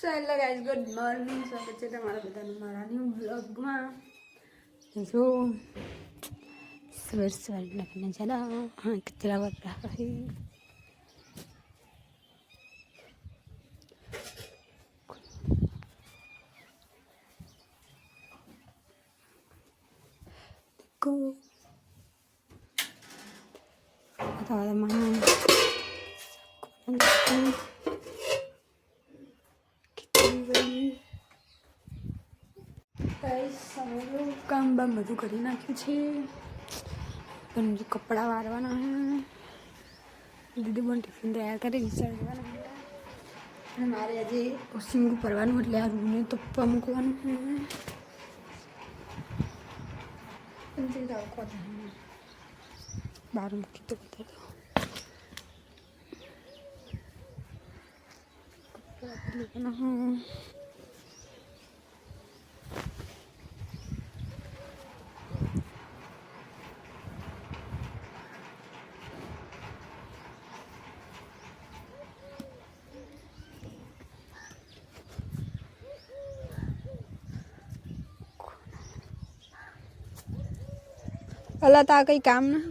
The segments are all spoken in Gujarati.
So hello guys, good morning. સ્વાગત છે તમારા બધાનું મારા ન્યૂ બ્લોગમાં. જો સવાર સવારના નજારા કચરા बन रहा है. देखो आता mana કામ બામ બધું કરી નાખ્યું છે. પણ જે કપડાં વારવાના હે. દીદી પણ ટિફિન તૈયાર કરી નિશાળ જવાના હતા. અને મારે આજે વોશિંગ કરવાનું એટલે આ રૂમને તપવા મૂકવાનું છે. બહાર મૂકી તો બધા અલા તા કઈ કામ ના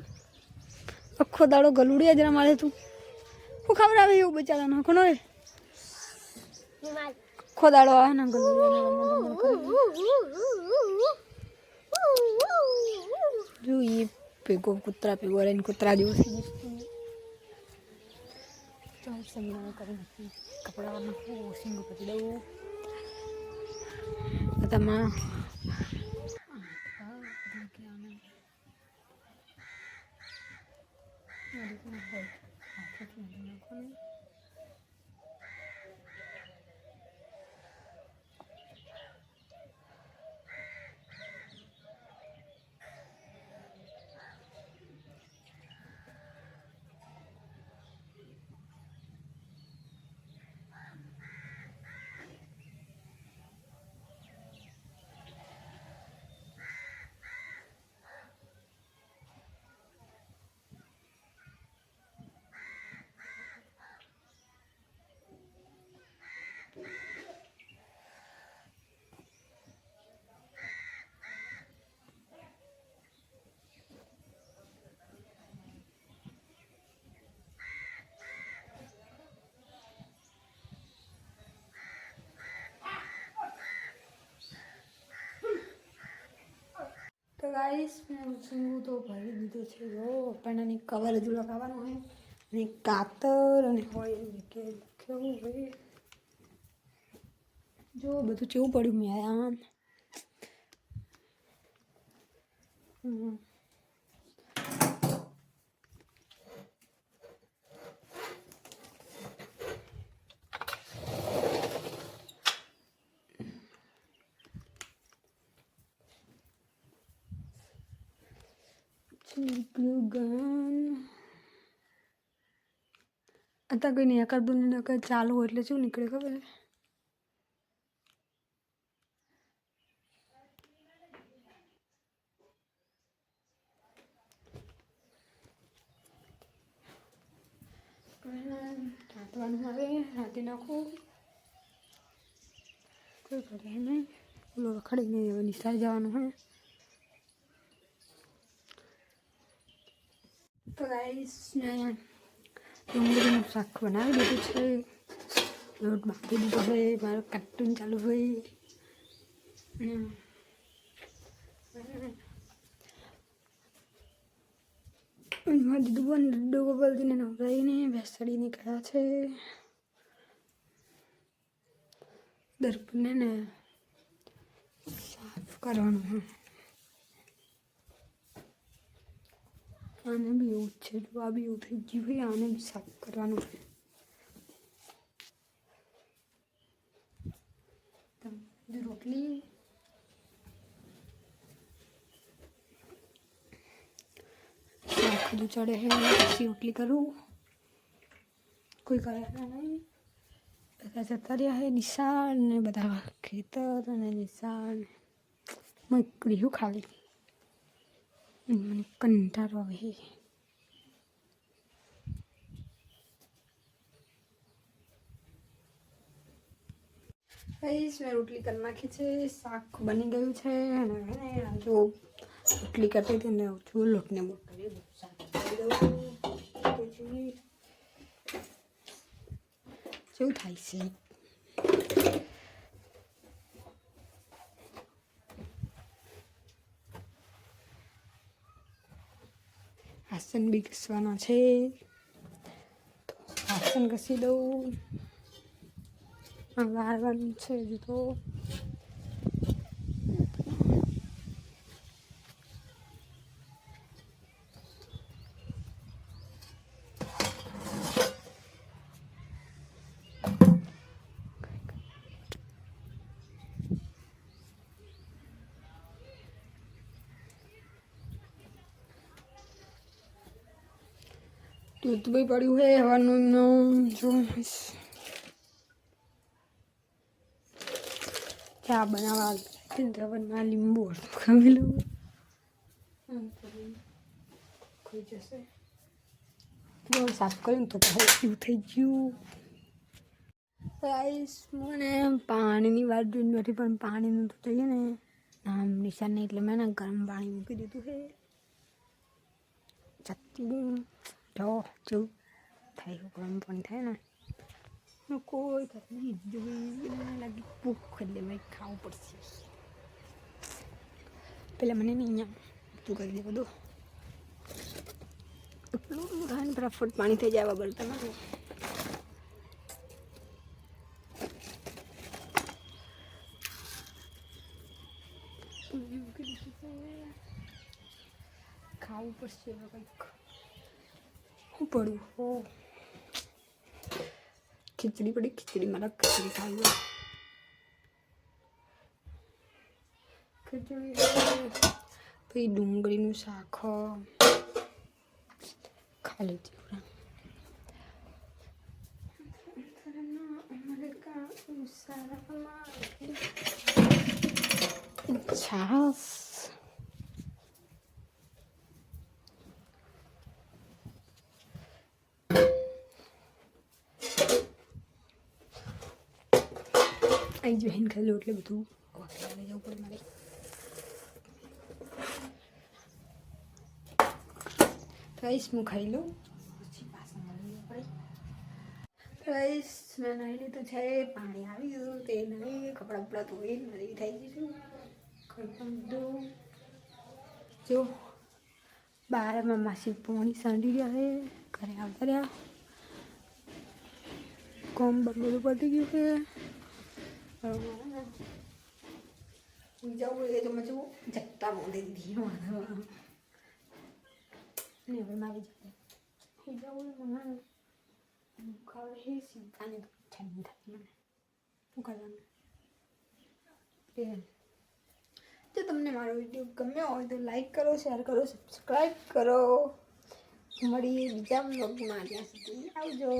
આખો દાડો ગલુડિયા જરા મારે તું હું ખબર આવે એવું બચારા નાખો ને આખો દાડો આવે ને ગલુડિયા જો એ ભેગો કૂતરા ભેગો રહીને કૂતરા જેવું કરી કપડા વોશિંગ કરી દઉં તમારા तो गाइस मैं उसूंगू तो भरी दीधो छे जो पण कवर हजू लगावવાનું હોય અને કાતર અને હોય કે કેવું હોય જો બધું કેવું પડ્યું મેં આમ glue gun आता कोई नहीं कर दूँ ना कर चालू हो એટલે શું નીકળે ખબર રાતવાનું આવે રાતે નાખું કોઈ કરે નહીં ઓલો રખડીને નિશાળ જવાનું હોય तो गाइस मैं डूंगरीનું શાક બનાવી દીધું છે લોટ બાકી દીધો છે મારું કાર્ટૂન ચાલુ હોય મારી દીદુ પણ લડ્ડુ ગોપાલજીને નવરાઈને બેસાડી નીકળ્યા છે દર્પણને ને સાફ કરવાનું હોય આને બી એવું છે જો આ બી એવું થઈ ગયું હોય આને બી સાફ કરવાનું છે રોટલી બધું ચડે છે પછી રોટલી કરું કોઈ કરે નહીં બધા જતા રહ્યા છે નિશાળ ને બધા ખેતર અને નિશાળ મકડી હું ખાલી મને કંટાળો આવે ગાઈસ મેં રોટલી કરી નાખી છે, શાક બની ગયું છે અને જો રોટલી કરતી હતી ને જો લોટને બોટલી શાક કરી દઉં જેવું થાય છે. વાસણ બી ઘસવાના છે તો વાસણ ઘસી દઉં. વાળવાનું છે હજુ તો. દૂધ બી પડ્યું હે હવાનું જો ચા બનાવવા દ્રવણમાં લીંબુ ખાવી લઉં ખોઈ જશે જો સાફ કર્યું તો એવું થઈ ગયું. ગાઈસ મને પાણીની વાત જોઈને બેઠી પણ પાણીનું તો જોઈએ ને આમ નિશાન નહીં એટલે મેં ગરમ પાણી મૂકી દીધું છે. જતી જો જેવું થાય ગરમ પાણી થાય ને કોઈ થાય જોઈ લાગી ભૂખ એટલે ભાઈ ખાવું પડશે. પેલા મને નહીં અહીંયા તું કરી દે બધું એટલું થાય ને ફટાફટ પાણી થઈ જાય બર્તનમાં. ખાવું પડશે કંઈક શું પડ્યું હો ખીચડી પડી ખીચડી મારા ખીચડી ખાવી ખીચડી પછી ડુંગળીનું શાક ખાલી છાસ અહીં જો હેન ખાઈ લો એટલે બધું લઈ જવું પડે મારે. રાઈસ હું ખાઈ લઉં પછી પાછા મળી પડે. રાઈસ મેં નાહી લીધું છે, પાણી આવી ગયું તે નહીં કપડાં બપડા ધોઈ નરી થઈ ગયું કંઈ પણ બધું જો બારમાં માસી પોણી સાંડી રહ્યા છે ઘરે આવતા રહ્યા કોમ બધું પતી ગયું છે. જવું એ તો મેં જવું જગતા બોલી દીધી ને હવે મારી જવું ખાવે સીતાને ઠંડી થાય મને શું કરવાનું. જો તમને મારો વિડીયો ગમ્યો હોય તો લાઈક કરો, શેર કરો, સબસ્ક્રાઈબ કરો. મળીએ બીજા બ્લોગમાં, ત્યાં સુધી આવજો.